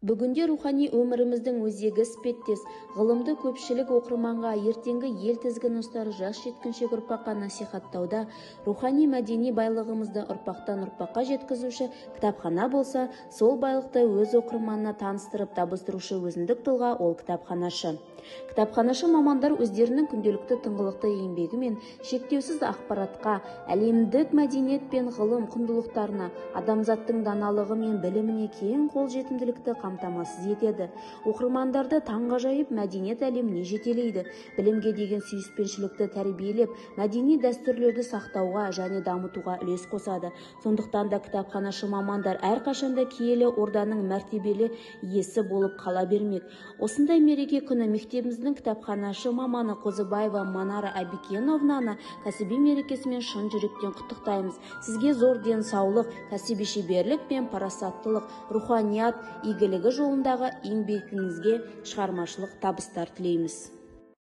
Бүгінде рухани өміріміздің өзегі іспеттес, ғылымды көпшілік оқырманға, ертеңгі ел тізгінін ұстар жас жеткіншек ұрпаққа насихаттауда, рухани мәдени байлығымызды ұрпақтан ұрпаққа жеткізуші кітапхана болса, сол байлықты өз оқырманына таныстырып табыстырушы өзіндік тұлға ол кітапханашы. Кітапханашы мамандар өздерінің күнделікті тыңғылықты еңбегі мен шектеусіз ақпаратқа, әлемдік мәдениет пен ғылым құндылықтарына, адамзаттың даналығы мен біліміне кең қолжетімділікті қамтамасыз етеді. Оқырмандарды таңғажайып мәдениет әлеміне жетелейді. Білімге деген сүйіспеншілікті тәрбиелеп, мәдени дәстүрлерді сақтауға және дамытуға үлес қосады. Сондықтан да кітапханашы мамандар әрқашанда киелі орданың мәртебелі иесі болып қала бермек. Осындай мереке күні мектебіміздің кітапханашы маманы Қозыбаева Манара Абикеновнаны кәсіби мерекесімен шын жүректен құттықтаймыз. Сізге зор денсаулық, кәсіби шеберлік пен парасаттылық, руханият игілігі жолындағы еңбегіңізге шығармашылық табыстар тілейміз.